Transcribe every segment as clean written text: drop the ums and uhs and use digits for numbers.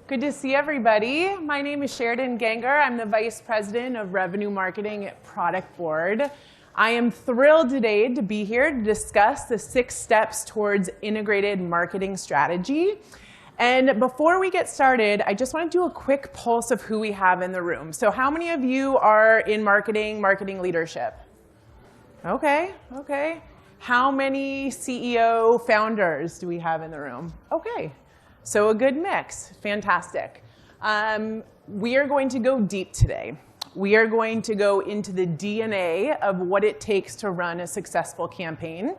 Good to see everybody. My name is Sheridan Ganger. I'm the Vice President of Revenue Marketing at Product Board. I am thrilled today to be here to discuss the 6 steps towards integrated marketing strategy. And before we get started, I just want to do a quick pulse of who we have in the room. So how many of you are in marketing leadership? Okay. How many CEO founders do we have in the room? Okay. So a good mix. Fantastic. We are going to go deep today. We are going to go into the DNA of what it takes to run a successful campaign.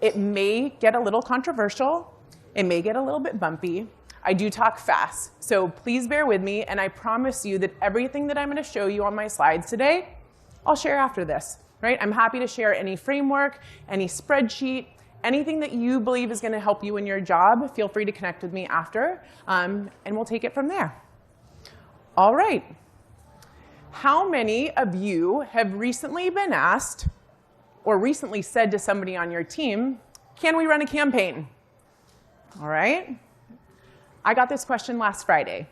It may get a little controversial. It may get a little bit bumpy. I do talk fast, so please bear with me, and I promise you that everything that I'm going to show you on my slides today, I'll share after this. Right? I'm happy to share any framework, any spreadsheet, anything that you believe is going to help you in your job. Feel free to connect with me after, and we'll take it from there. All right. How many of you have recently been asked or recently said to somebody on your team, can we run a campaign? All right. I got this question last Friday.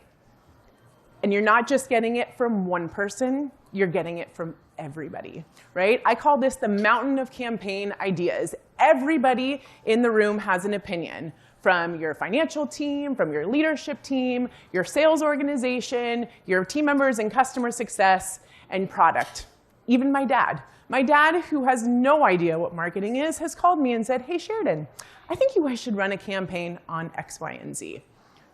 And you're not just getting it from one person, you're getting it from everybody, right? I call this the mountain of campaign ideas. Everybody in the room has an opinion, from your financial team, from your leadership team, your sales organization, your team members in customer success, and product. Even my dad. My dad, who has no idea what marketing is, has called me and said, hey, Sheridan, I think you guys should run a campaign on X, Y, and Z,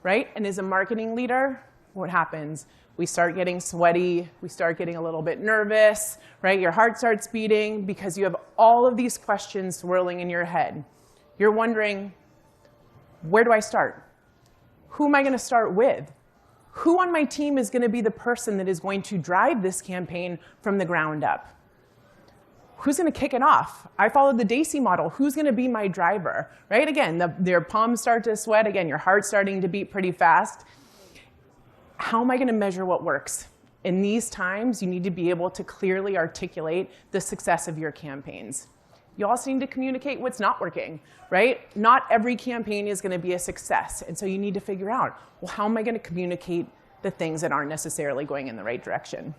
right? And as a marketing leader, what happens? We start getting sweaty, we start getting a little bit nervous, right? Your heart starts beating because you have all of these questions swirling in your head. You're wondering, where do I start? Who am I going to start with? Who on my team is going to be the person that is going to drive this campaign from the ground up? Who's going to kick it off? I followed the Dacey model. Who's going to be my driver, right? Again, their palms start to sweat. Again, your heart's starting to beat pretty fast. How am I going to measure what works? In these times, you need to be able to clearly articulate the success of your campaigns. You also need to communicate what's not working, right? Not every campaign is going to be a success. And so you need to figure out, well, how am I going to communicate the things that aren't necessarily going in the right direction?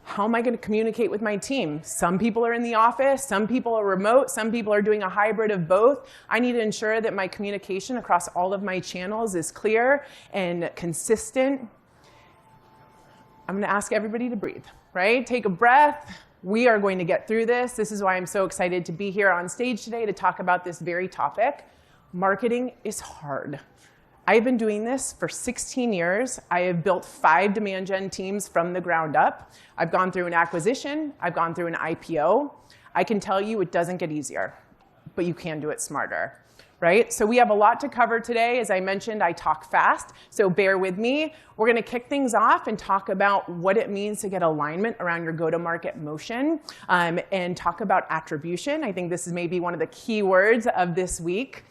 How am I going to communicate with my team? Some people are in the office, some people are remote, some people are doing a hybrid of both. I need to ensure that my communication across all of my channels is clear and consistent. I'm going to ask everybody to breathe, right? Take a breath. We are going to get through this. This is why I'm so excited to be here on stage today to talk about this very topic. Marketing is hard. I've been doing this for 16 years. I have built 5 demand gen teams from the ground up. I've gone through an acquisition. I've gone through an IPO. I can tell you it doesn't get easier, but you can do it smarter, right? So we have a lot to cover today. As I mentioned, I talk fast, so bear with me. We're going to kick things off and talk about what it means to get alignment around your go-to-market motion, and talk about attribution. I think this is maybe one of the key words of this week.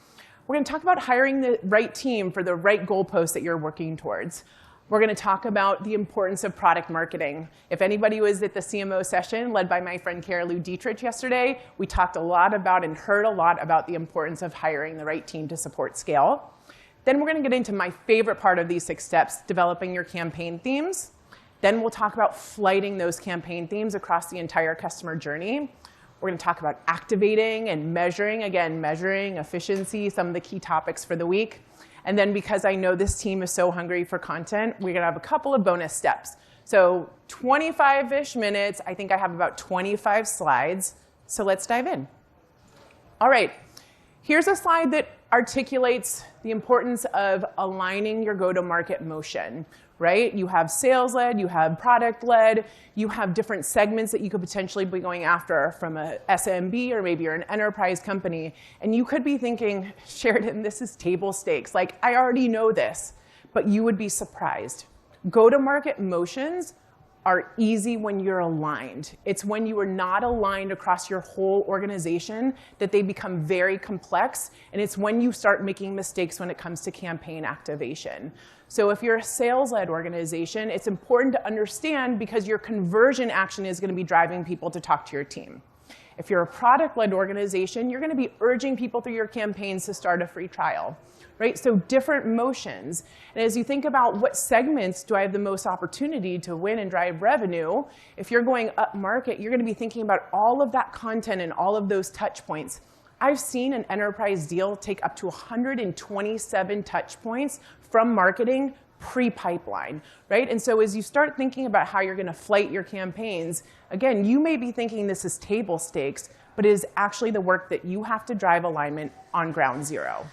We're going to talk about hiring the right team for the right goalposts that you're working towards. We're going to talk about the importance of product marketing. If anybody was at the CMO session led by my friend Carolou Dietrich yesterday, we talked a lot about and heard a lot about the importance of hiring the right team to support scale. Then we're going to get into my favorite part of these 6 steps, developing your campaign themes. Then we'll talk about flighting those campaign themes across the entire customer journey. We're going to talk about activating and measuring, again, measuring, efficiency, some of the key topics for the week. And then because I know this team is so hungry for content, we're going to have a couple of bonus steps. So 25-ish minutes. I think I have about 25 slides. So let's dive in. All right. Here's a slide that articulates the importance of aligning your go-to-market motion, right? You have sales-led, you have product-led, you have different segments that you could potentially be going after from a SMB, or maybe you're an enterprise company. And you could be thinking, Sheridan, this is table stakes. Like, I already know this. But you would be surprised. Go-to-market motions are easy when you're aligned. It's when you are not aligned across your whole organization that they become very complex, and it's when you start making mistakes when it comes to campaign activation. So if you're a sales-led organization, it's important to understand because your conversion action is going to be driving people to talk to your team. If you're a product-led organization, you're going to be urging people through your campaigns to start a free trial, right? So different motions. And as you think about what segments do I have the most opportunity to win and drive revenue, if you're going up market, you're going to be thinking about all of that content and all of those touch points. I've seen an enterprise deal take up to 127 touch points from marketing pre-pipeline, right? And so as you start thinking about how you're going to flight your campaigns, again, you may be thinking this is table stakes, but it is actually the work that you have to drive alignment on ground zero.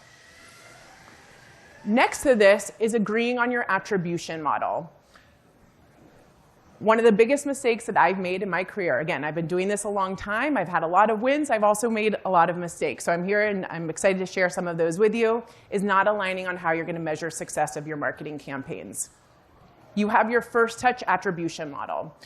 Next to this is agreeing on your attribution model. One of the biggest mistakes that I've made in my career, again, I've been doing this a long time. I've had a lot of wins. I've also made a lot of mistakes. So I'm here and I'm excited to share some of those with you, is not aligning on how you're going to measure success of your marketing campaigns. You have your first touch attribution model.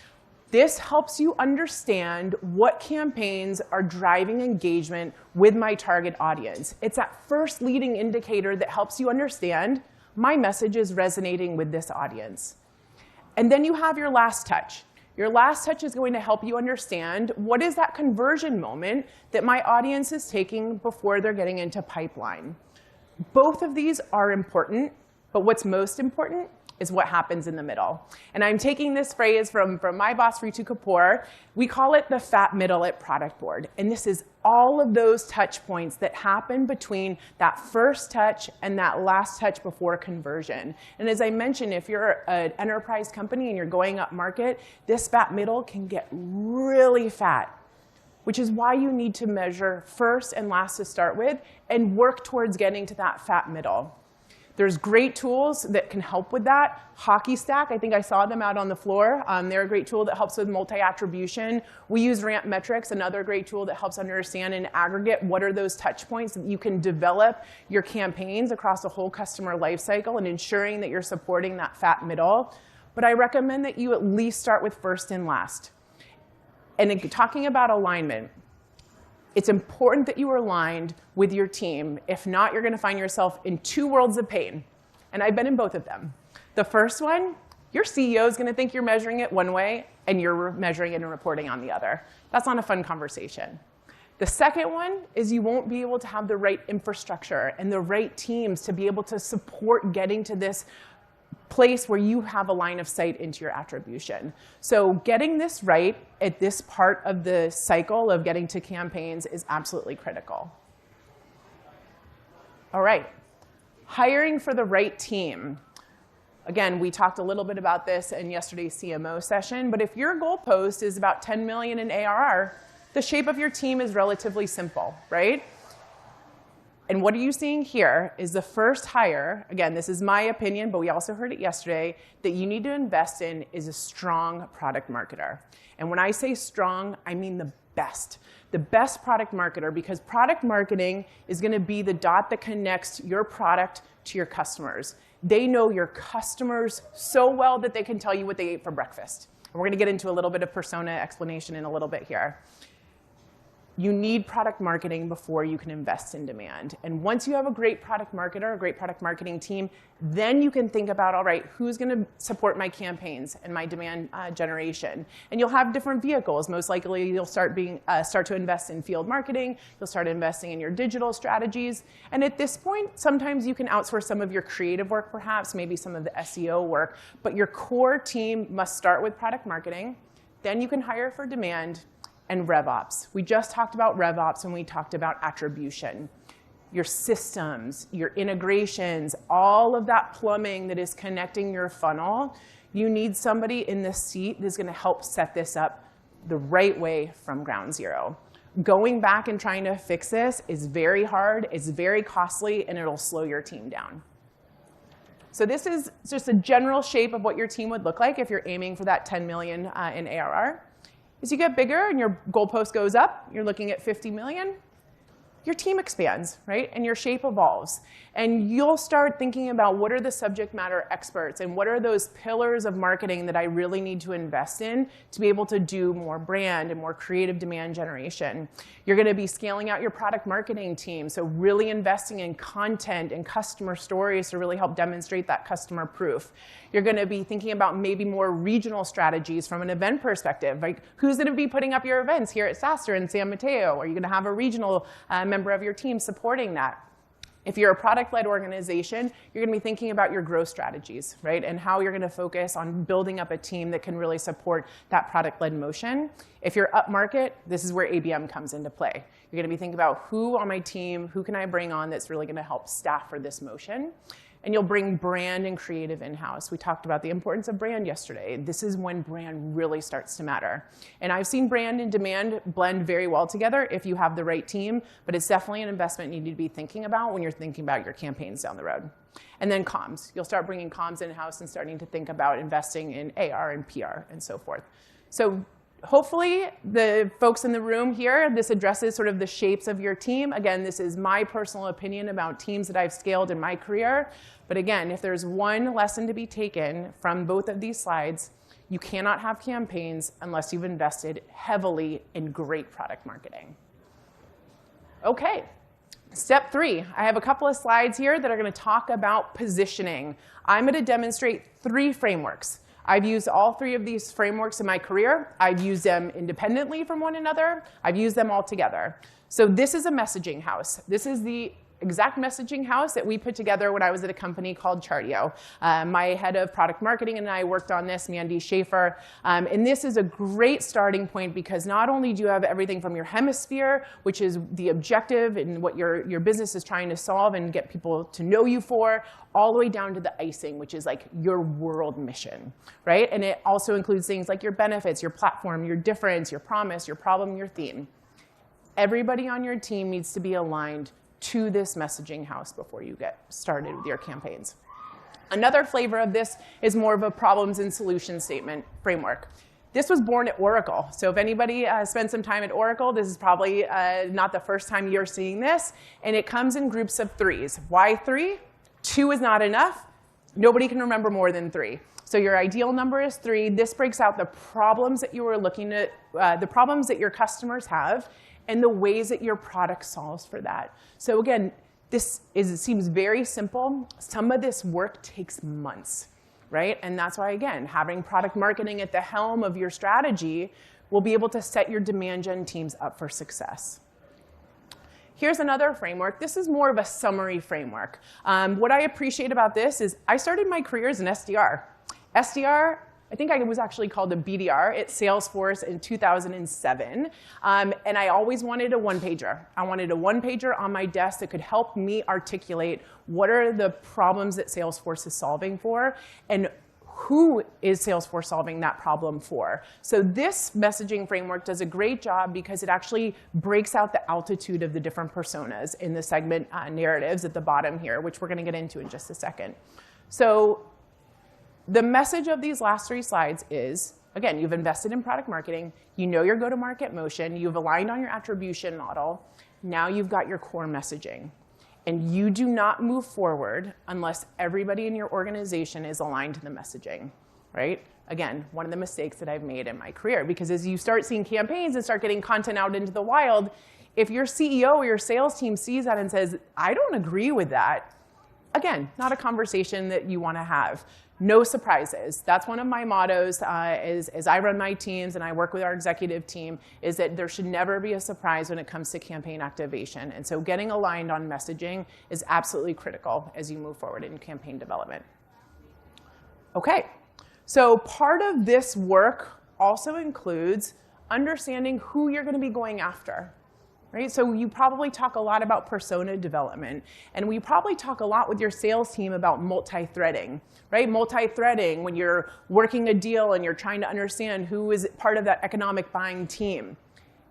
This helps you understand what campaigns are driving engagement with my target audience. It's that first leading indicator that helps you understand my message is resonating with this audience. And then you have your last touch. Your last touch is going to help you understand what is that conversion moment that my audience is taking before they're getting into pipeline. Both of these are important, but what's most important is what happens in the middle. And I'm taking this phrase from my boss, Ritu Kapoor. We call it the fat middle at Product Board. And this is all of those touch points that happen between that first touch and that last touch before conversion. And as I mentioned, if you're an enterprise company and you're going up market, this fat middle can get really fat, which is why you need to measure first and last to start with and work towards getting to that fat middle. There's great tools that can help with that. Hockey Stack, I think I saw them out on the floor. They're a great tool that helps with multi-attribution. We use Ramp Metrics, another great tool that helps understand in aggregate what are those touch points that you can develop your campaigns across the whole customer lifecycle and ensuring that you're supporting that fat middle. But I recommend that you at least start with first and last. And in talking about alignment, it's important that you are aligned with your team. If not, you're going to find yourself in two worlds of pain. And I've been in both of them. The first one, your CEO is going to think you're measuring it one way, and you're measuring it and reporting on the other. That's not a fun conversation. The second one is you won't be able to have the right infrastructure and the right teams to be able to support getting to this place where you have a line of sight into your attribution. So getting this right at this part of the cycle of getting to campaigns is absolutely critical. All right, hiring for the right team. Again, we talked a little bit about this in yesterday's CMO session, but if your goalpost is about 10 million in ARR, the shape of your team is relatively simple, right? And what are you seeing here is the first hire, again, this is my opinion, but we also heard it yesterday, that you need to invest in is a strong product marketer. And when I say strong, I mean the best product marketer, because product marketing is going to be the dot that connects your product to your customers. They know your customers so well that they can tell you what they ate for breakfast. And we're going to get into a little bit of persona explanation in a little bit here. You need product marketing before you can invest in demand. And once you have a great product marketer, a great product marketing team, then you can think about, all right, who's going to support my campaigns and my demand generation? And you'll have different vehicles. Most likely, you'll start to invest in field marketing. You'll start investing in your digital strategies. And at this point, sometimes you can outsource some of your creative work, perhaps, maybe some of the SEO work. But your core team must start with product marketing. Then you can hire for demand. And RevOps. We just talked about RevOps when we talked about attribution. Your systems, your integrations, all of that plumbing that is connecting your funnel, you need somebody in this seat that's going to help set this up the right way from ground zero. Going back and trying to fix this is very hard, it's very costly, and it'll slow your team down. So this is just a general shape of what your team would look like if you're aiming for that 10 million in ARR. As you get bigger and your goalpost goes up, you're looking at 50 million. your team expands, right? And your shape evolves. And you'll start thinking about what are the subject matter experts and what are those pillars of marketing that I really need to invest in to be able to do more brand and more creative demand generation. You're going to be scaling out your product marketing team, so really investing in content and customer stories to really help demonstrate that customer proof. You're going to be thinking about maybe more regional strategies from an event perspective. Like, who's going to be putting up your events here at SaaStr in San Mateo? Are you going to have a regional member of your team supporting that? If you're a product-led organization, you're going to be thinking about your growth strategies, right? And how you're going to focus on building up a team that can really support that product-led motion. If you're upmarket, this is where ABM comes into play. You're going to be thinking about who on my team, who can I bring on that's really going to help staff for this motion. And you'll bring brand and creative in-house. We talked about the importance of brand yesterday. This is when brand really starts to matter. And I've seen brand and demand blend very well together if you have the right team, but it's definitely an investment you need to be thinking about when you're thinking about your campaigns down the road. And then comms. You'll start bringing comms in-house and starting to think about investing in AR and PR and so forth. So hopefully, the folks in the room here, this addresses sort of the shapes of your team. Again, this is my personal opinion about teams that I've scaled in my career. But again, if there's one lesson to be taken from both of these slides, you cannot have campaigns unless you've invested heavily in great product marketing. OK, step 3. I have a couple of slides here that are going to talk about positioning. I'm going to demonstrate 3 frameworks. I've used all 3 of these frameworks in my career. I've used them independently from one another. I've used them all together. So this is a messaging house. This is the exact messaging house that we put together when I was at a company called Chartio. My head of product marketing and I worked on this, Mandy Schaefer. And this is a great starting point because not only do you have everything from your hemisphere, which is the objective and what your business is trying to solve and get people to know you for, all the way down to the icing, which is like your world mission, right? And it also includes things like your benefits, your platform, your difference, your promise, your problem, your theme. Everybody on your team needs to be aligned to this messaging house before you get started with your campaigns. Another flavor of this is more of a problems and solution statement framework. This was born at Oracle. So if anybody spent some time at Oracle, this is probably not the first time you're seeing this. And it comes in groups of 3s. Why 3? 2 is not enough. Nobody can remember more than 3. So your ideal number is 3. This breaks out the problems that you were looking at, the problems that your customers have, and the ways that your product solves for that. So again, it seems very simple. Some of this work takes months, right? And that's why, again, having product marketing at the helm of your strategy will be able to set your demand gen teams up for success. Here's another framework. This is more of a summary framework. What I appreciate about this is I started my career as an SDR. SDR, I think I was actually called a BDR at Salesforce in 2007. And I always wanted a one-pager. I wanted a one-pager on my desk that could help me articulate what are the problems that Salesforce is solving for and who is Salesforce solving that problem for. So this messaging framework does a great job because it actually breaks out the altitude of the different personas in the segment narratives at the bottom here, which we're going to get into in just a second. So the message of these last 3 slides is, again, you've invested in product marketing. You know your go-to-market motion. You've aligned on your attribution model. Now you've got your core messaging. And you do not move forward unless everybody in your organization is aligned to the messaging, right? Again, one of the mistakes that I've made in my career. Because as you start seeing campaigns and start getting content out into the wild, if your CEO or your sales team sees that and says, I don't agree with that, again, not a conversation that you want to have. No surprises. That's one of my mottos as I run my teams and I work with our executive team, is that there should never be a surprise when it comes to campaign activation. And so getting aligned on messaging is absolutely critical as you move forward in campaign development. OK, so part of this work also includes understanding who you're going to be going after. Right? So you probably talk a lot about persona development. And we probably talk a lot with your sales team about multi-threading. Right? Multi-threading when you're working a deal and you're trying to understand who is part of that economic buying team.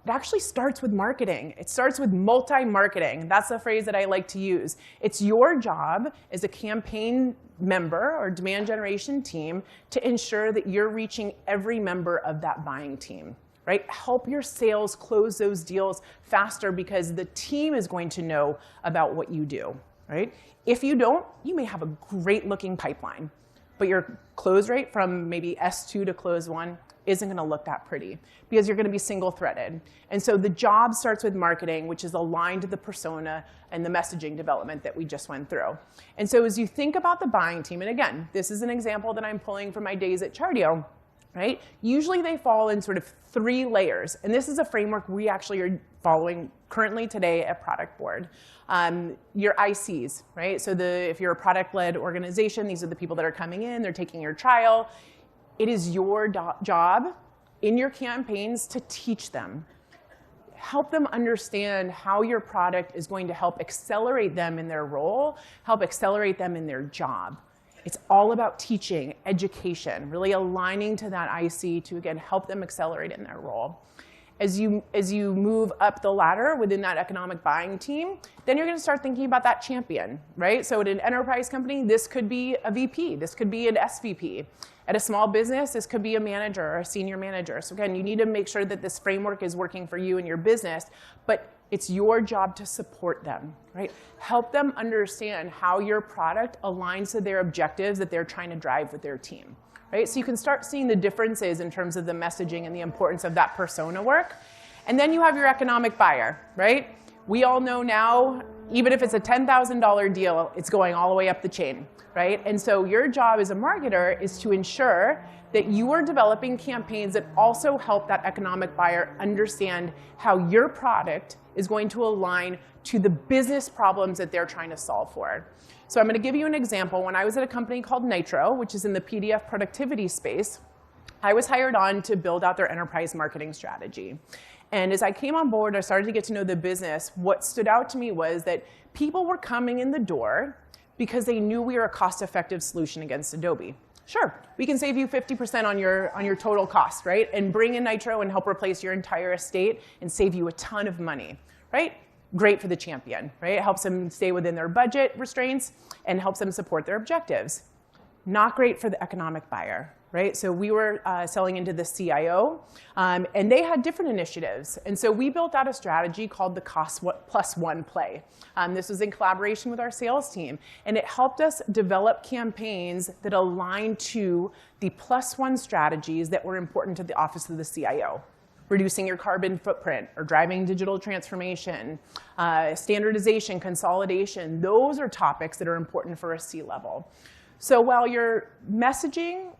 It actually starts with marketing. It starts with multi-marketing. That's the phrase that I like to use. It's your job as a campaign member or demand generation team to ensure that you're reaching every member of that buying team. right? Help your sales close those deals faster because the team is going to know about what you do, right? If you don't, you may have a great looking pipeline, but your close rate from maybe S2 to close 1 isn't going to look that pretty because you're going to be single-threaded. And so the job starts with marketing, which is aligned to the persona and the messaging development that we just went through. And so as you think about the buying team, and again, this is an example that I'm pulling from my days at Chardio, right? Usually they fall in sort of 3 layers. And this is a framework we actually are following currently today at Product Board. Your ICs, right? So if you're a product-led organization, these are the people that are coming in, they're taking your trial. It is your job in your campaigns to teach them. Help them understand how your product is going to help accelerate them in their role, help accelerate them in their job. It's all about teaching, education, really aligning to that IC to, again, help them accelerate in their role. As you move up the ladder within that economic buying team, then you're going to start thinking about that champion, right? So at an enterprise company, this could be a VP. This could be an SVP. At a small business, this could be a manager or a senior manager. So again, you need to make sure that this framework is working for you and your business, but it's your job to support them, right? Help them understand how your product aligns to their objectives that they're trying to drive with their team, right? So you can start seeing the differences in terms of the messaging and the importance of that persona work. And then you have your economic buyer, right? We all know now, even if it's a $10,000 deal, it's going all the way up the chain, right? And so your job as a marketer is to ensure that you are developing campaigns that also help that economic buyer understand how your product is going to align to the business problems that they're trying to solve for. So I'm going to give you an example. When I was at a company called Nitro, which is in the PDF productivity space, I was hired on to build out their enterprise marketing strategy. And as I came on board, I started to get to know the business. What stood out to me was that people were coming in the door because they knew we were a cost-effective solution against Adobe. Sure, we can save you 50% on your total cost, right? And bring in Nitro and help replace your entire estate and save you a ton of money, right? Great for the champion, right? It helps them stay within their budget restraints and helps them support their objectives. Not great for the economic buyer, right? So we were selling into the CIO, and they had different initiatives. And so we built out a strategy called the Cost Plus One play. This was in collaboration with our sales team, and it helped us develop campaigns that aligned to the plus one strategies that were important to the office of the CIO. Reducing your carbon footprint or driving digital transformation, standardization, consolidation. Those are topics that are important for a C-level. So while your messaging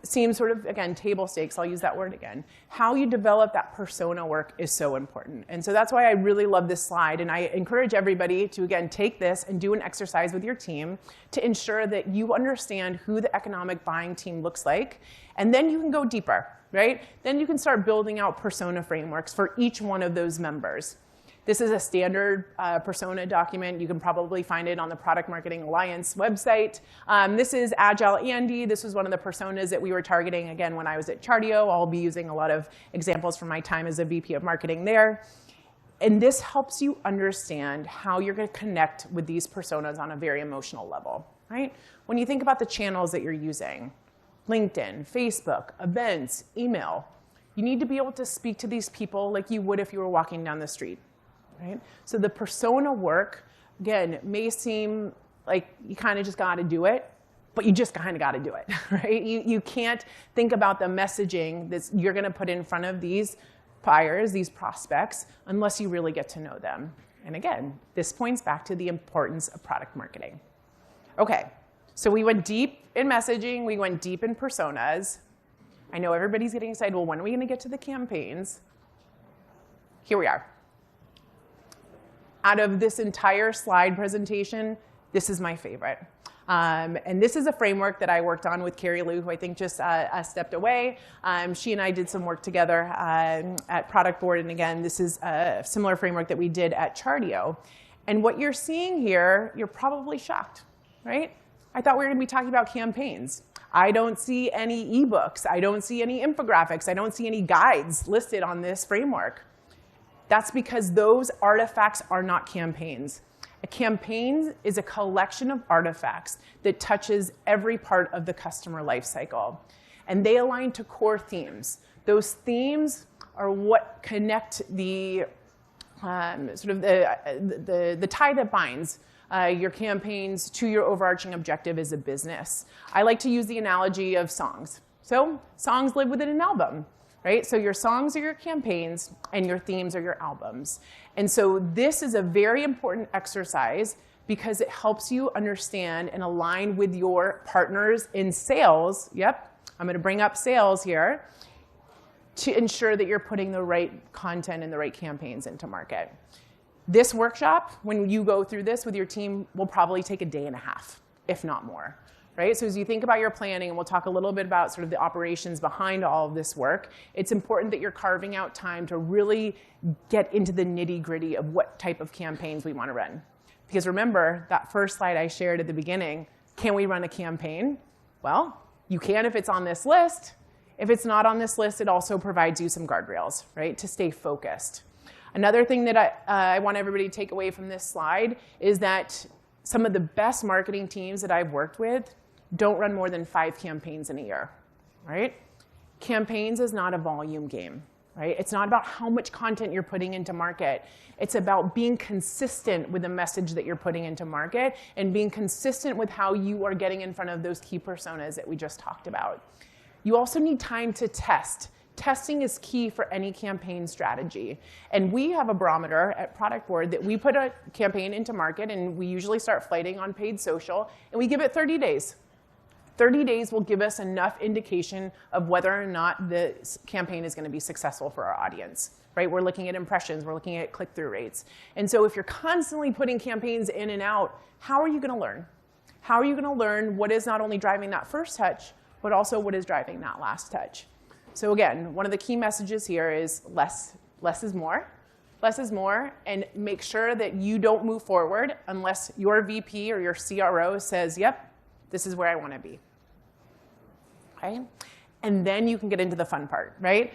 seems sort of, again, table stakes, I'll use that word again, how you develop that persona work is so important. And so that's why I really love this slide. And I encourage everybody to, again, take this and do an exercise with your team to ensure that you understand who the economic buying team looks like. And then you can go deeper, right? Then you can start building out persona frameworks for each one of those members. This is a standard persona document. You can probably find it on the Product Marketing Alliance website. This is Agile Andy. This was one of the personas that we were targeting, again, when I was at Chardio. I'll be using a lot of examples from my time as a VP of marketing there. And this helps you understand how you're going to connect with these personas on a very emotional level, right? When you think about the channels that you're using, LinkedIn, Facebook, events, email, you need to be able to speak to these people like you would if you were walking down the street. Right? So the persona work, again, may seem like you kind of just got to do it, but you just kind of got to do it, right? You can't think about the messaging that you're going to put in front of these buyers, these prospects, unless you really get to know them. And again, this points back to the importance of product marketing. Okay, so we went deep in messaging. We went deep in personas. I know everybody's getting excited. Well, when are we going to get to the campaigns? Here we are. Out of this entire slide presentation, this is my favorite. And this is a framework that I worked on with Carrie Lou, who I think just stepped away. She and I did some work together at Product Board. And again, this is a similar framework that we did at Chardio. And what you're seeing here, you're probably shocked, right? I thought we were going to be talking about campaigns. I don't see any ebooks. I don't see any infographics. I don't see any guides listed on this framework. That's because those artifacts are not campaigns. A campaign is a collection of artifacts that touches every part of the customer lifecycle. And they align to core themes. Those themes are what connect the sort of the tie that binds your campaigns to your overarching objective as a business. I like to use the analogy of songs. So songs live within an album, right? So your songs are your campaigns and your themes are your albums. And so this is a very important exercise because it helps you understand and align with your partners in sales. Yep, I'm gonna bring up sales here, to ensure that you're putting the right content and the right campaigns into market. This workshop, when you go through this with your team, will probably take a day and a half, if not more, right? So as you think about your planning, and we'll talk a little bit about sort of the operations behind all of this work, it's important that you're carving out time to really get into the nitty-gritty of what type of campaigns we want to run. Because remember, that first slide I shared at the beginning, can we run a campaign? Well, you can if it's on this list. If it's not on this list, it also provides you some guardrails, right, to stay focused. Another thing that I want everybody to take away from this slide is that some of the best marketing teams that I've worked with don't run more than 5 campaigns in a year, right? Campaigns is not a volume game, right? It's not about how much content you're putting into market. It's about being consistent with the message that you're putting into market and being consistent with how you are getting in front of those key personas that we just talked about. You also need time to test. Testing is key for any campaign strategy. And we have a barometer at Product Board that we put a campaign into market, and we usually start flighting on paid social, and we give it 30 days. 30 days will give us enough indication of whether or not the campaign is going to be successful for our audience, right? We're looking at impressions, we're looking at click-through rates. And so if you're constantly putting campaigns in and out, how are you going to learn? How are you going to learn what is not only driving that first touch, but also what is driving that last touch? So again, one of the key messages here is less is more. Less is more, and make sure that you don't move forward unless your VP or your CRO says, yep, this is where I want to be. Okay? And then you can get into the fun part, right?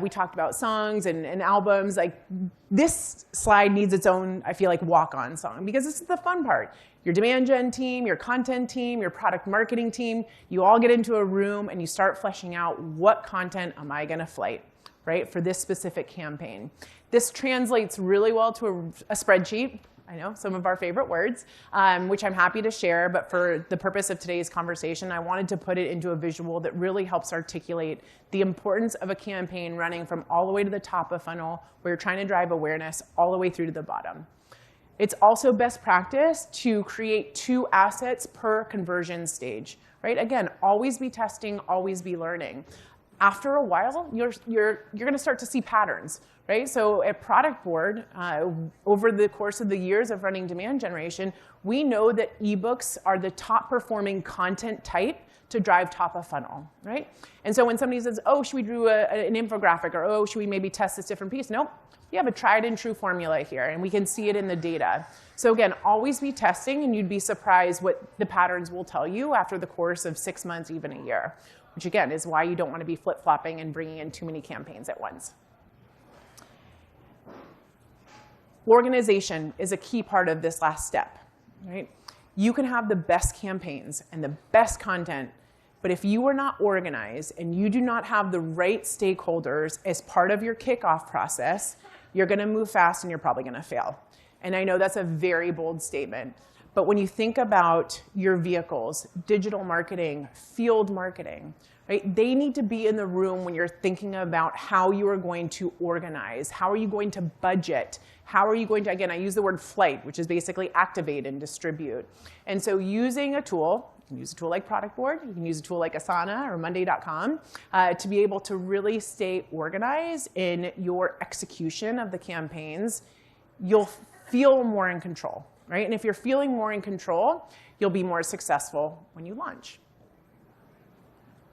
We talked about songs and albums. Like, this slide needs its own, I feel like, walk-on song, because this is the fun part. Your demand gen team, your content team, your product marketing team, you all get into a room and you start fleshing out what content am I going to flight, right, for this specific campaign. This translates really well to a spreadsheet. I know, some of our favorite words, which I'm happy to share, but for the purpose of today's conversation, I wanted to put it into a visual that really helps articulate the importance of a campaign running from all the way to the top of funnel, where you're trying to drive awareness, all the way through to the bottom. It's also best practice to create 2 assets per conversion stage, right? Again, always be testing, always be learning. After a while, you're going to start to see patterns, right? So at Product Board, over the course of the years of running demand generation, we know that ebooks are the top performing content type to drive top of funnel, right? And so when somebody says, oh, should we do an infographic, or oh, should we maybe test this different piece? Nope. You have a tried and true formula here, and we can see it in the data. So again, always be testing, and you'd be surprised what the patterns will tell you after the course of 6 months, even a year, which again is why you don't want to be flip-flopping and bringing in too many campaigns at once. Organization is a key part of this last step, right? You can have the best campaigns and the best content, but if you are not organized and you do not have the right stakeholders as part of your kickoff process, you're going to move fast and you're probably going to fail. And I know that's a very bold statement, but when you think about your vehicles, digital marketing, field marketing, right, they need to be in the room when you're thinking about how you are going to organize, how are you going to budget, how are you going to, again, I use the word flight, which is basically activate and distribute. And so using a tool, you can use a tool like Product Board, you can use a tool like Asana or Monday.com to be able to really stay organized in your execution of the campaigns. You'll feel more in control, right? And if you're feeling more in control, you'll be more successful when you launch.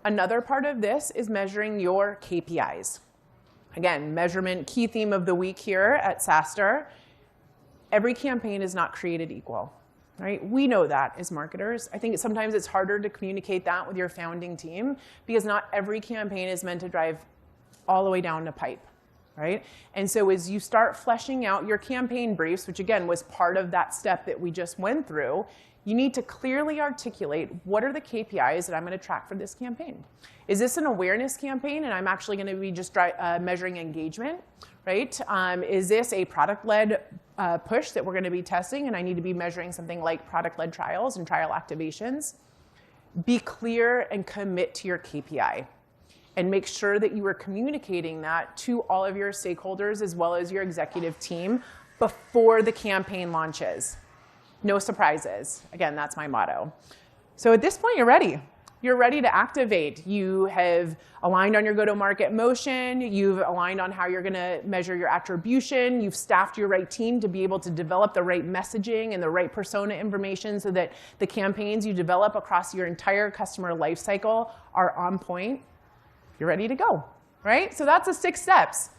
Another part of this is measuring your KPIs. Again, measurement, key theme of the week here at SaaStr. Every campaign is not created equal, right? We know that as marketers. I think sometimes it's harder to communicate that with your founding team because not every campaign is meant to drive all the way down to pipe, right? And so as you start fleshing out your campaign briefs, which again was part of that step that we just went through, you need to clearly articulate what are the KPIs that I'm going to track for this campaign. Is this an awareness campaign and I'm actually going to be just measuring engagement, right? Is this a product-led push that we're going to be testing and I need to be measuring something like product-led trials and trial activations? Be clear and commit to your KPI. And make sure that you are communicating that to all of your stakeholders as well as your executive team before the campaign launches. No surprises. Again, that's my motto. So at this point, you're ready. You're ready to activate. You have aligned on your go-to-market motion. You've aligned on how you're going to measure your attribution. You've staffed your right team to be able to develop the right messaging and the right persona information so that the campaigns you develop across your entire customer lifecycle are on point. You're ready to go, right? So that's the 6 steps.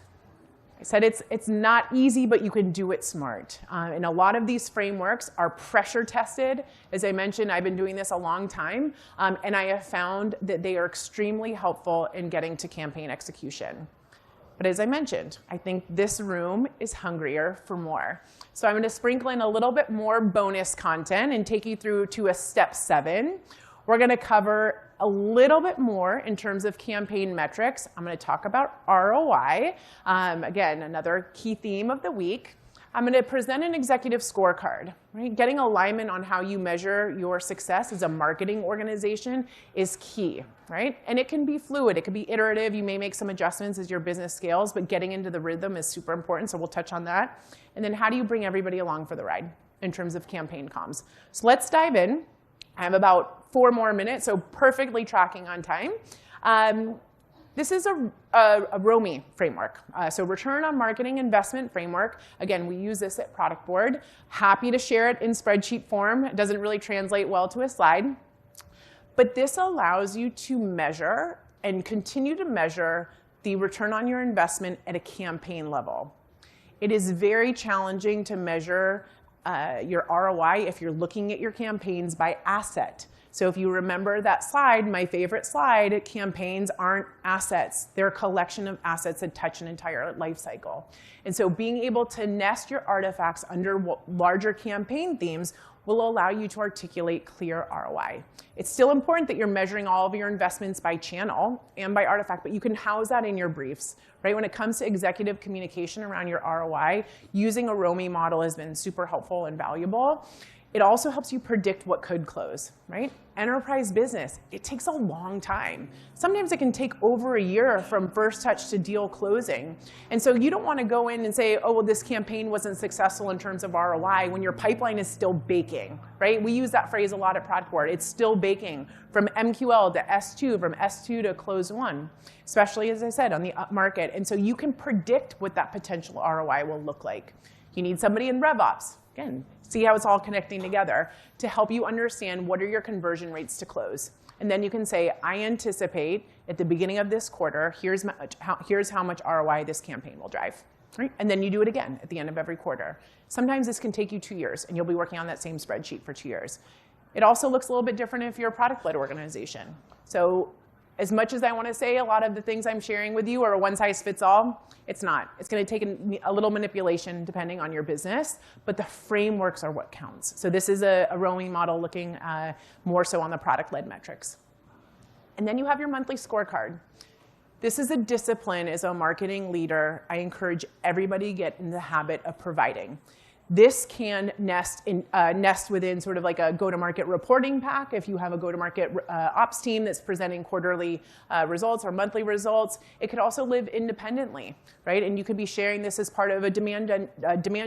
I said it's not easy, but you can do it smart. And a lot of these frameworks are pressure tested. As I mentioned, I've been doing this a long time, and I have found that they are extremely helpful in getting to campaign execution. But as I mentioned, I think this room is hungrier for more. So I'm going to sprinkle in a little bit more bonus content and take you through to a step 7. We're going to cover a little bit more in terms of campaign metrics. I'm going to talk about ROI. Again, another key theme of the week. I'm going to present an executive scorecard. Right? Getting alignment on how you measure your success as a marketing organization is key, right? And it can be fluid. It can be iterative. You may make some adjustments as your business scales, but getting into the rhythm is super important, so we'll touch on that. And then how do you bring everybody along for the ride in terms of campaign comms? So let's dive in. I have about 4 more minutes, so perfectly tracking on time. This is a ROMI framework, so Return on Marketing Investment Framework. Again, we use this at Product Board. Happy to share it in spreadsheet form. It doesn't really translate well to a slide. But this allows you to measure and continue to measure the return on your investment at a campaign level. It is very challenging to measure your ROI if you're looking at your campaigns by asset. So if you remember that slide, my favorite slide, campaigns aren't assets. They're a collection of assets that touch an entire life cycle. And so being able to nest your artifacts under larger campaign themes will allow you to articulate clear ROI. It's still important that you're measuring all of your investments by channel and by artifact, but you can house that in your briefs, right? When it comes to executive communication around your ROI, using a ROMI model has been super helpful and valuable. It also helps you predict what could close, right? Enterprise business, it takes a long time. Sometimes it can take over a year from first touch to deal closing. And so you don't want to go in and say, oh, well, this campaign wasn't successful in terms of ROI when your pipeline is still baking, right? We use that phrase a lot at Product Board. It's still baking from MQL to S2, from S2 to close 1, especially, as I said, on the upmarket. And so you can predict what that potential ROI will look like. You need somebody in RevOps. Again, see how it's all connecting together to help you understand what are your conversion rates to close. And then you can say, I anticipate at the beginning of this quarter, here's how much ROI this campaign will drive. Right? And then you do it again at the end of every quarter. Sometimes this can take you 2 years, and you'll be working on that same spreadsheet for 2 years. It also looks a little bit different if you're a product-led organization. So as much as I want to say a lot of the things I'm sharing with you are a one-size-fits-all, it's not. It's going to take a little manipulation depending on your business, but the frameworks are what counts. So this is a ROMI model looking more so on the product-led metrics. And then you have your monthly scorecard. This is a discipline as a marketing leader I encourage everybody to get in the habit of providing. This can nest within sort of like a go-to-market reporting pack. If you have a go-to-market ops team that's presenting quarterly results or monthly results, it could also live independently, right? And you could be sharing this as part of a demand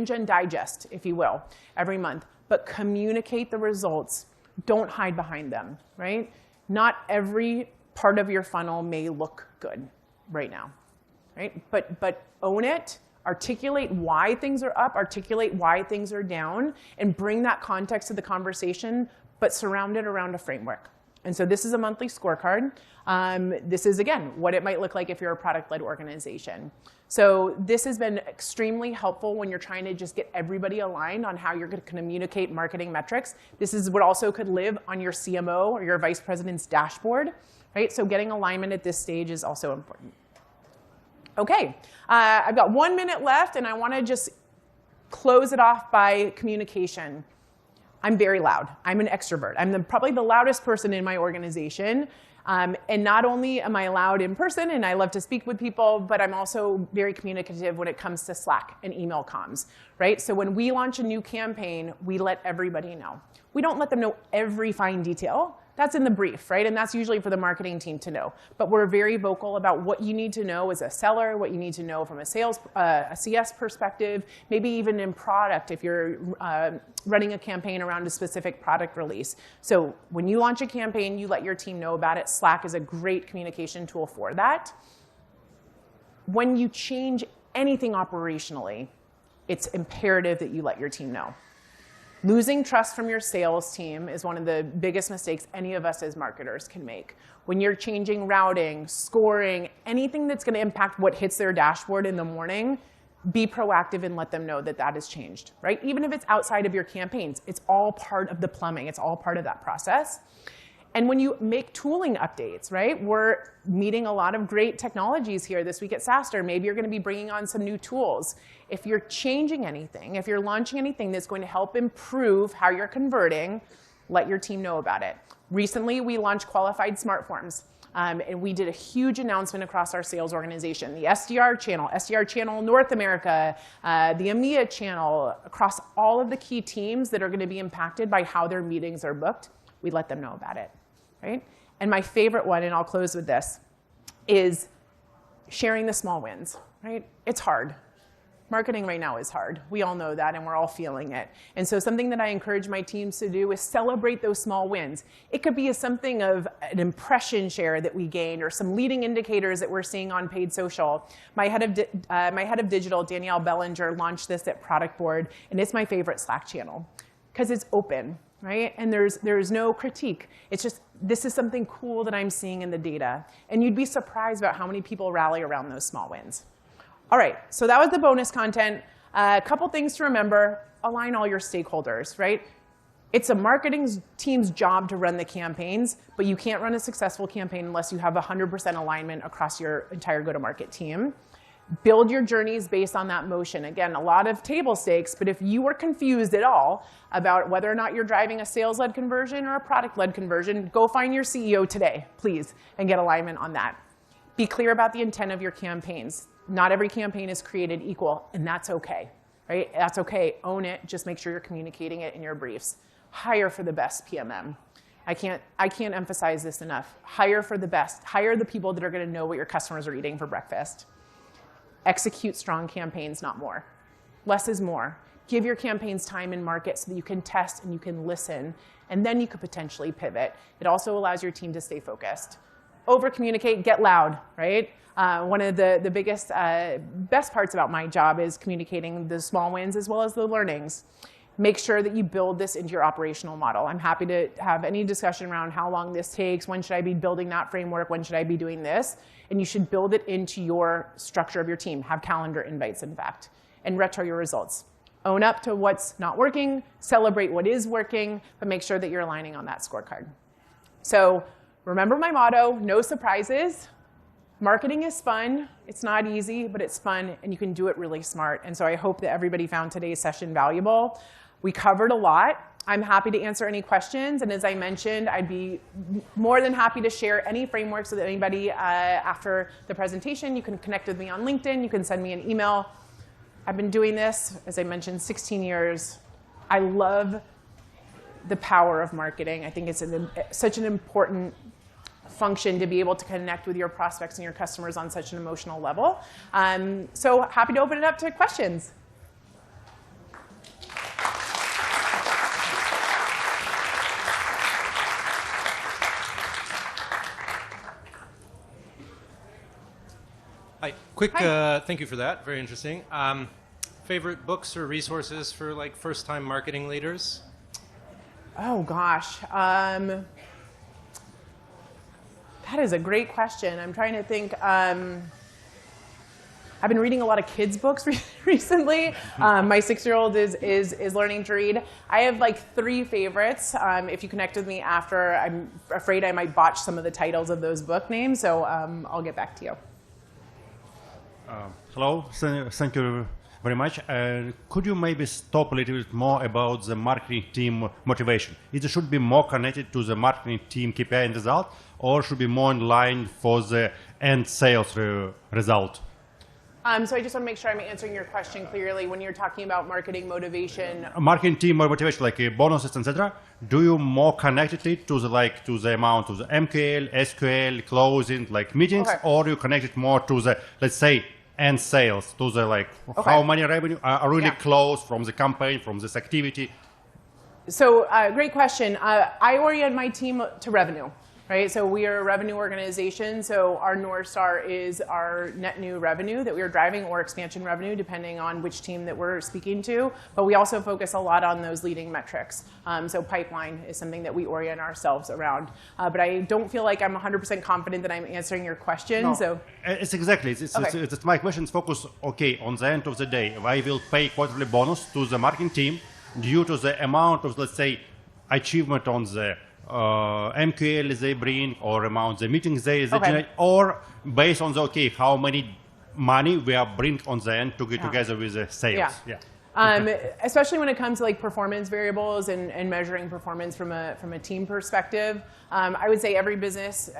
gen digest, if you will, every month. But communicate the results. Don't hide behind them, right? Not every part of your funnel may look good right now, right? But own it. Articulate why things are up, articulate why things are down, and bring that context to the conversation, but surround it around a framework. And so this is a monthly scorecard. This is, again, what it might look like if you're a product-led organization. So this has been extremely helpful when you're trying to just get everybody aligned on how you're going to communicate marketing metrics. This is what also could live on your CMO or your vice president's dashboard, right? So getting alignment at this stage is also important. Okay, I've got 1 minute left, and I want to just close it off by communication. I'm very loud. I'm an extrovert. I'm probably the loudest person in my organization. And not only am I loud in person and I love to speak with people, but I'm also very communicative when it comes to Slack and email comms, right? So when we launch a new campaign, we let everybody know. We don't let them know every fine detail. That's in the brief, right? And that's usually for the marketing team to know. But we're very vocal about what you need to know as a seller, what you need to know from a CS perspective, maybe even in product if you're running a campaign around a specific product release. So when you launch a campaign, you let your team know about it. Slack is a great communication tool for that. When you change anything operationally, it's imperative that you let your team know. Losing trust from your sales team is one of the biggest mistakes any of us as marketers can make. When you're changing routing, scoring, anything that's going to impact what hits their dashboard in the morning, be proactive and let them know that that has changed, right? Even if it's outside of your campaigns, it's all part of the plumbing. It's all part of that process. And when you make tooling updates, right? We're meeting a lot of great technologies here this week at SaaStr. Maybe you're going to be bringing on some new tools. If you're changing anything, if you're launching anything that's going to help improve how you're converting, let your team know about it. Recently, we launched qualified smart forms. And we did a huge announcement across our sales organization, the SDR channel North America, the EMEA channel, across all of the key teams that are going to be impacted by how their meetings are booked. We let them know about it. Right? And my favorite one, and I'll close with this, is sharing the small wins. Right? It's hard. Marketing right now is hard. We all know that, and we're all feeling it. And so something that I encourage my teams to do is celebrate those small wins. It could be something of an impression share that we gained or some leading indicators that we're seeing on paid social. My head of digital, Danielle Bellinger, launched this at Product Board, and it's my favorite Slack channel because it's open. Right? And there's no critique. It's just, this is something cool that I'm seeing in the data. And you'd be surprised about how many people rally around those small wins. All right, so that was the bonus content. A couple things to remember. Align all your stakeholders, right? It's a marketing team's job to run the campaigns, but you can't run a successful campaign unless you have 100% alignment across your entire go-to-market team. Build your journeys based on that motion. Again, a lot of table stakes, but if you are confused at all about whether or not you're driving a sales-led conversion or a product-led conversion, go find your CEO today, please, and get alignment on that. Be clear about the intent of your campaigns. Not every campaign is created equal, and that's okay, right? That's okay. Own it. Just make sure you're communicating it in your briefs. Hire for the best PMM. I can't emphasize this enough. Hire for the best. Hire the people that are going to know what your customers are eating for breakfast. Execute strong campaigns, not more. Less is more. Give your campaigns time in market so that you can test and you can listen, and then you could potentially pivot. It also allows your team to stay focused. Over-communicate, get loud, right? One of the biggest, best parts about my job is communicating the small wins as well as the learnings. Make sure that you build this into your operational model. I'm happy to have any discussion around how long this takes, when should I be building that framework, when should I be doing this, and you should build it into your structure of your team. Have calendar invites, in fact, and retro your results. Own up to what's not working, celebrate what is working, but make sure that you're aligning on that scorecard. So remember my motto, no surprises. Marketing is fun. It's not easy, but it's fun, and you can do it really smart. And so I hope that everybody found today's session valuable. We covered a lot. I'm happy to answer any questions, and as I mentioned, I'd be more than happy to share any frameworks with anybody after the presentation. You can connect with me on LinkedIn. You can send me an email. I've been doing this, as I mentioned, 16 years. I love the power of marketing. I think it's such an important function to be able to connect with your prospects and your customers on such an emotional level. So happy to open it up to questions. Hi. Quick, Hi. thank you for that. Very interesting. Favorite books or resources for like first-time marketing leaders? Oh gosh, that is a great question. I'm trying to think. I've been reading a lot of kids' books recently. My 6-year-old is learning to read. I have like 3 favorites. If you connect with me after, I'm afraid I might botch some of the titles of those book names, so I'll get back to you. Hello, thank you very much. Could you maybe talk a little bit more about the marketing team motivation? It should be more connected to the marketing team KPI and result, or should be more in line for the end sales result? So I just want to make sure I'm answering your question clearly. When you're talking about marketing motivation, Marketing team motivation, like bonuses, etc. Do you more connected it to the amount of the MQL, SQL, closing, like meetings, Okay. or you connect it more to the, let's say, end sales, to the how many revenue are really Yeah. closed from the campaign, from this activity? So great question. I orient my team to revenue, right? So we are a revenue organization. So our North Star is our net new revenue that we are driving, or expansion revenue, depending on which team that we're speaking to. But we also focus a lot on those leading metrics. So pipeline is something that we orient ourselves around. But I don't feel like I'm 100% confident that I'm answering your question. No, So it's exactly. It's my question is focused, okay, on the end of the day, I will pay quarterly bonus to the marketing team due to the amount of, let's say, achievement on the MQL they bring, or amount the meetings they generate, or based on the, okay, how many money we are bring on the end to get together with the sales. Yeah. Especially when it comes to like performance variables and measuring performance from a team perspective. I would say every business,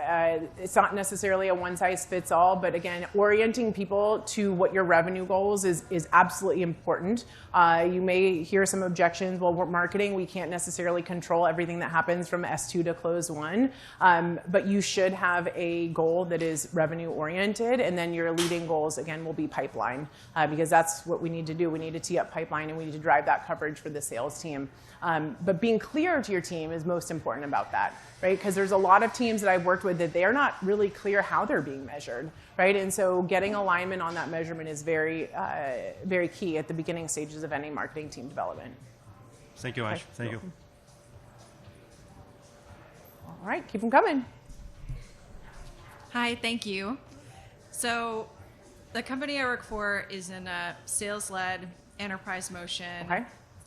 it's not necessarily a one size fits all, but again, orienting people to what your revenue goals is absolutely important. You may hear some objections. Well, we're marketing, we can't necessarily control everything that happens from S2 to close one, but you should have a goal that is revenue oriented, and then your leading goals again will be pipeline, because that's what we need to do. We need to tee up pipeline, and we need to drive that coverage for the sales team. But being clear to your team is most important about that, right? Because there's a lot of teams that I've worked with that they're not really clear how they're being measured, right? And so getting alignment on that measurement is very, very key at the beginning stages of any marketing team development. Thank you, Ash. Thank you. All right, keep them coming. Hi, thank you. So the company I work for is in a sales-led enterprise motion. Okay.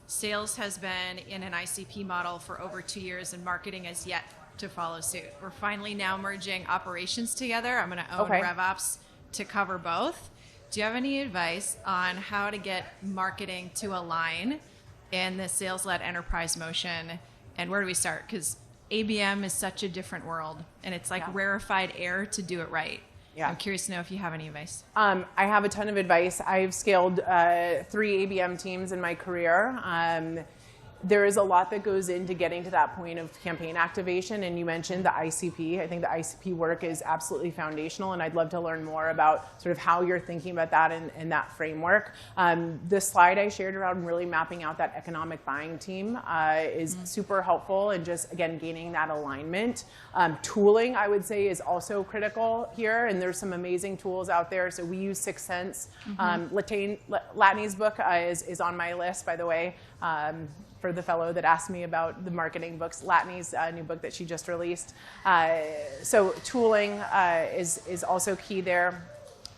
Sales has been in an ICP model for over 2 years, and marketing is yet to follow suit. We're finally now merging operations together. I'm going to own RevOps to cover both. Do you have any advice on how to get marketing to align in the sales-led enterprise motion, and where do we start? Because ABM is such a different world, and it's like rarefied air to do it right. Yeah. I'm curious to know if you have any advice. I have a ton of advice. I've scaled 3 ABM teams in my career. There is a lot that goes into getting to that point of campaign activation, and you mentioned the ICP. I think the ICP work is absolutely foundational, and I'd love to learn more about sort of how you're thinking about that and that framework. The slide I shared around really mapping out that economic buying team is super helpful, and just, again, gaining that alignment. Tooling, I would say, is also critical here, and there's some amazing tools out there. So we use 6 Sense. Latany's book is on my list, by the way. For the fellow that asked me about the marketing books, Latany's new book that she just released. So tooling is also key there.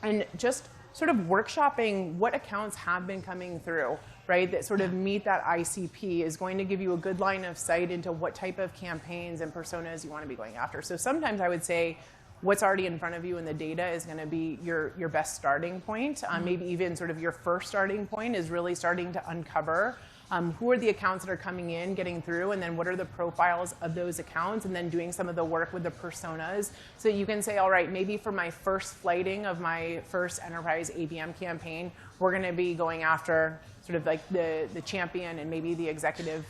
And just sort of workshopping what accounts have been coming through, right, that sort of meet that ICP is going to give you a good line of sight into what type of campaigns and personas you want to be going after. So sometimes I would say what's already in front of you in the data is going to be your best starting point. Maybe even sort of your first starting point is really starting to uncover who are the accounts that are coming in, getting through, and then what are the profiles of those accounts, and then doing some of the work with the personas. So you can say, all right, maybe for my first flighting of my first enterprise ABM campaign, we're going to be going after sort of like the champion and maybe the executive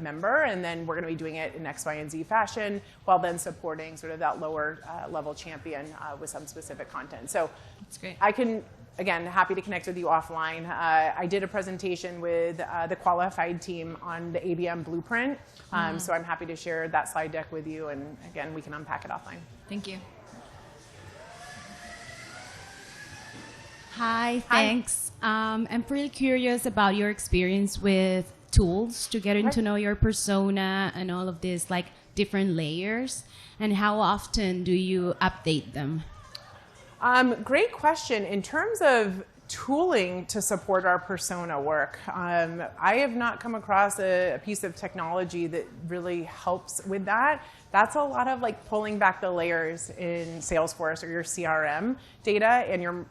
member, and then we're going to be doing it in X, Y, and Z fashion, while then supporting sort of that lower level champion with some specific content. So that's great. I can, again, happy to connect with you offline. I did a presentation with the qualified team on the ABM blueprint, so I'm happy to share that slide deck with you, and again, we can unpack it offline. Thank you. Hi, thanks. I'm pretty curious about your experience with tools to getting to know your persona and all of these like different layers, and how often do you update them? Great question. In terms of tooling to support our persona work. I have not come across a piece of technology that really helps with that. That's a lot of like pulling back the layers in Salesforce or your CRM data and your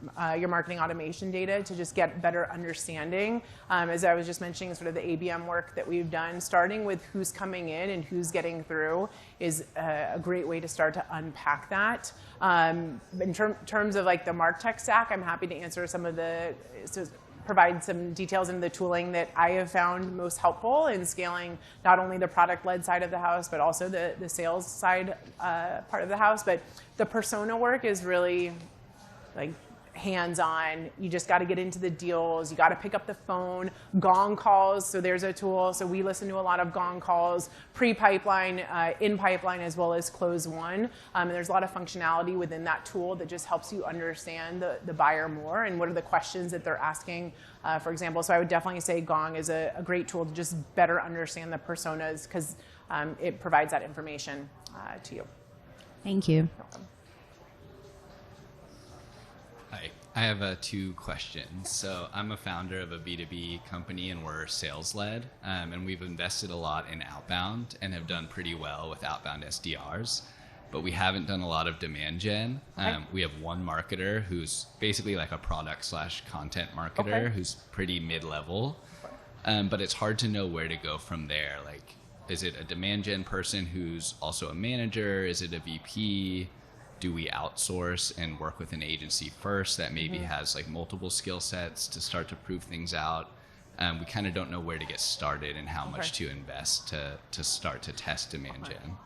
marketing automation data to just get better understanding. As I was just mentioning, sort of the ABM work that we've done, starting with who's coming in and who's getting through is a great way to start to unpack that. In terms of like the MarTech stack, I'm happy to answer some of provide some details into the tooling that I have found most helpful in scaling not only the product-led side of the house, but also the sales side part of the house. But the persona work is really like hands-on. You just got to get into the deals. You got to pick up the phone. Gong calls, so there's a tool. So we listen to a lot of gong calls, pre-pipeline, in pipeline, as well as close one. And there's a lot of functionality within that tool that just helps you understand the buyer more and what are the questions that they're asking, for example. So I would definitely say Gong is a great tool to just better understand the personas because it provides that information to you. Thank you. You're welcome. Hi, I have 2 questions. So I'm a founder of a B2B company and we're sales-led, and we've invested a lot in outbound and have done pretty well with outbound SDRs, but we haven't done a lot of demand gen. Okay. We have one marketer who's basically like a product/content marketer Okay. who's pretty mid-level, but it's hard to know where to go from there. Like, is it a demand gen person who's also a manager? Is it a VP? Do we outsource and work with an agency first that maybe has like multiple skill sets to start to prove things out? We kind of don't know where to get started and how much to invest to start to test demand gen.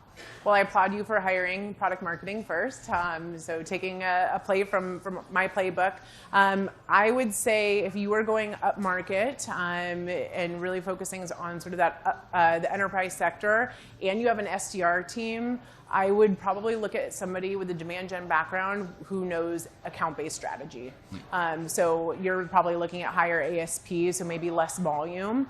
Well, I applaud you for hiring product marketing first. So taking a play from my playbook, I would say if you were going up market and really focusing on sort of that the enterprise sector, and you have an SDR team, I would probably look at somebody with a demand gen background who knows account-based strategy. So you're probably looking at higher ASP, so maybe less volume,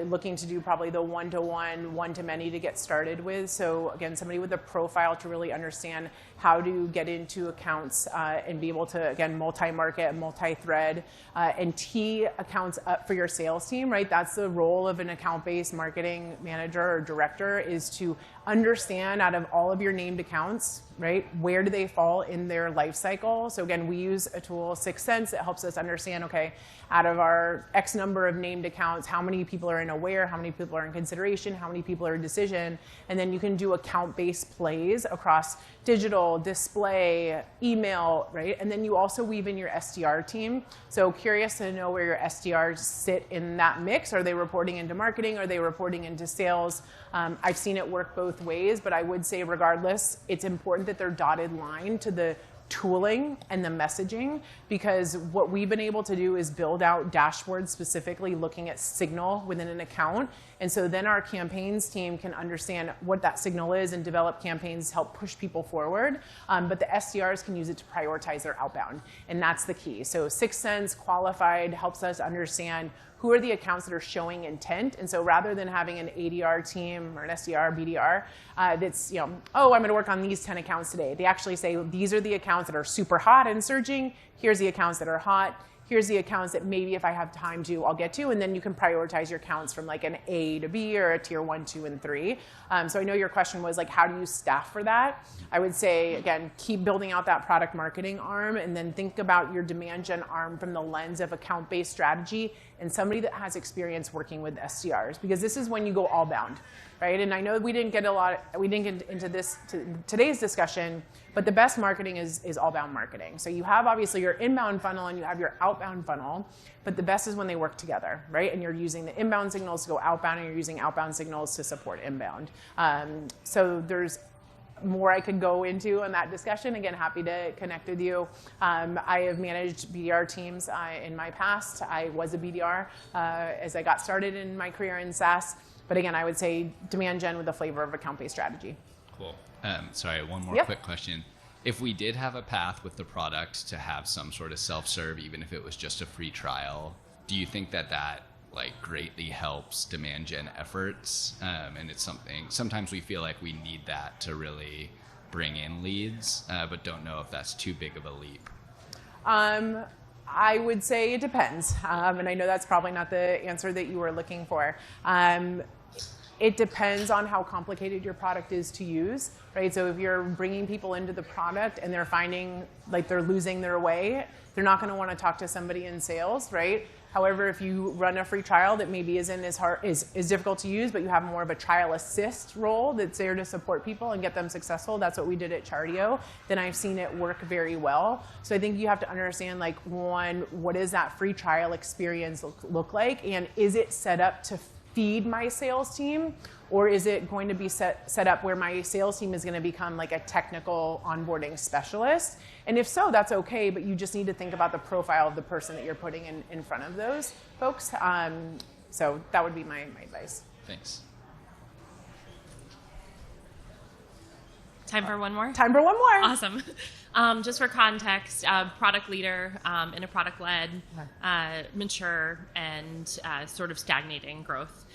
looking to do probably the one-to-one, one-to-many to get started with. So again, somebody with a profile to really understand how to get into accounts and be able to, again, multi-market, multi-thread, and tee accounts up for your sales team, right? That's the role of an account-based marketing manager or director, is to understand out of all of your named accounts, right, where do they fall in their life cycle. So again, we use a tool, 6 Sense, that helps us understand, okay, out of our X number of named accounts, how many people are in aware, how many people are in consideration, how many people are in decision, and then you can do account-based plays across digital, display, email, right? And then you also weave in your SDR team. So curious to know where your SDRs sit in that mix. Are they reporting into marketing? Are they reporting into sales? I've seen it work both ways, but I would say regardless, it's important that they're dotted line to the tooling and the messaging, because what we've been able to do is build out dashboards specifically looking at signal within an account. And so then our campaigns team can understand what that signal is and develop campaigns to help push people forward. But the SDRs can use it to prioritize their outbound. And that's the key. So 6 Sense Qualified helps us understand who are the accounts that are showing intent. And so rather than having an ADR team or an SDR, BDR, that's, oh, I'm going to work on these 10 accounts today. They actually say, these are the accounts that are super hot and surging. Here's the accounts that are hot. Here's the accounts that maybe if I have time to, I'll get to. And then you can prioritize your accounts from like an A to B or a tier 1, 2, and 3. So I know your question was like, how do you staff for that? I would say, again, keep building out that product marketing arm, and then think about your demand gen arm from the lens of account-based strategy and somebody that has experience working with SDRs, because this is when you go all bound, right? And I know we didn't get into this today's discussion, but the best marketing is all bound marketing. So you have obviously your inbound funnel and you have your outbound funnel, but the best is when they work together, right? And you're using the inbound signals to go outbound, and you're using outbound signals to support inbound. So there's more I could go into on that discussion. Again, happy to connect with you. I have managed BDR teams in my past. I was a BDR as I got started in my career in SaaS. But again, I would say demand gen with a flavor of account-based strategy. Cool. Sorry, one more quick question. If we did have a path with the product to have some sort of self-serve, even if it was just a free trial, do you think that like greatly helps demand gen efforts? And it's something, sometimes we feel like we need that to really bring in leads, but don't know if that's too big of a leap. I would say it depends. And I know that's probably not the answer that you were looking for. It depends on how complicated your product is to use, right? So if you're bringing people into the product and they're finding like they're losing their way, they're not going to want to talk to somebody in sales, right? However, if you run a free trial that maybe isn't as hard, is difficult to use, but you have more of a trial assist role that's there to support people and get them successful, that's what we did at Chartio, then I've seen it work very well. So I think you have to understand, like, one, what does that free trial experience look like? And is it set up to feed my sales team? Or is it going to be set up where my sales team is going to become like a technical onboarding specialist? And if so, that's okay, but you just need to think about the profile of the person that you're putting in front of those folks. So that would be my advice. Thanks. Time for one more? Time for one more. Awesome. Just for context, product leader in a product-led, mature, and sort of stagnating growth.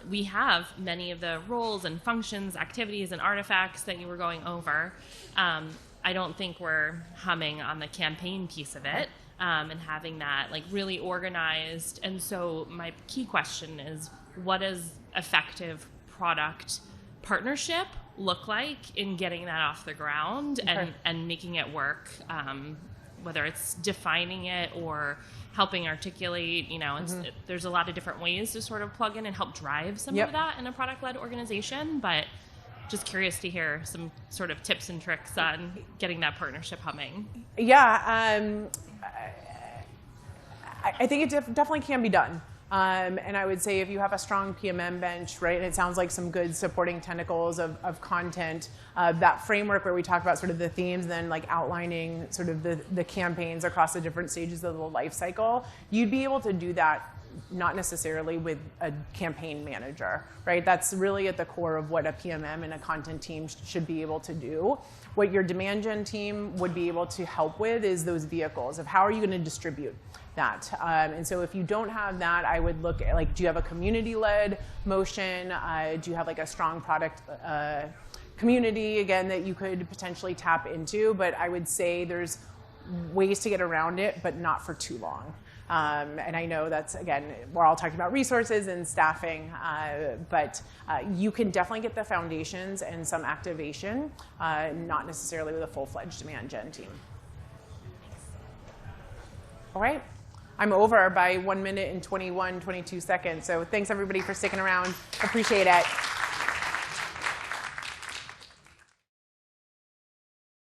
We have many of the roles and functions, activities, and artifacts that you were going over. I don't think we're humming on the campaign piece of it and having that like really organized. And so my key question is, what does effective product partnership look like in getting that off the ground and making it work, whether it's defining it or helping articulate, you know, there's a lot of different ways to sort of plug in and help drive some of that in a product-led organization, but just curious to hear some sort of tips and tricks on getting that partnership humming. Yeah, I think it definitely can be done. And I would say if you have a strong PMM bench, right, and it sounds like some good supporting tentacles of content, that framework where we talk about sort of the themes, then like outlining sort of the campaigns across the different stages of the life cycle, you'd be able to do that not necessarily with a campaign manager, right? That's really at the core of what a PMM and a content team should be able to do. What your demand gen team would be able to help with is those vehicles of how are you going to distribute that. And so if you don't have that, I would look at, like, do you have a community-led motion? Do you have like a strong product community, again, that you could potentially tap into? But I would say there's ways to get around it, but not for too long. And I know that's, again, we're all talking about resources and staffing, but you can definitely get the foundations and some activation, not necessarily with a full-fledged demand gen team. All right. I'm over by 1 minute and 22 seconds. So thanks, everybody, for sticking around. Appreciate it.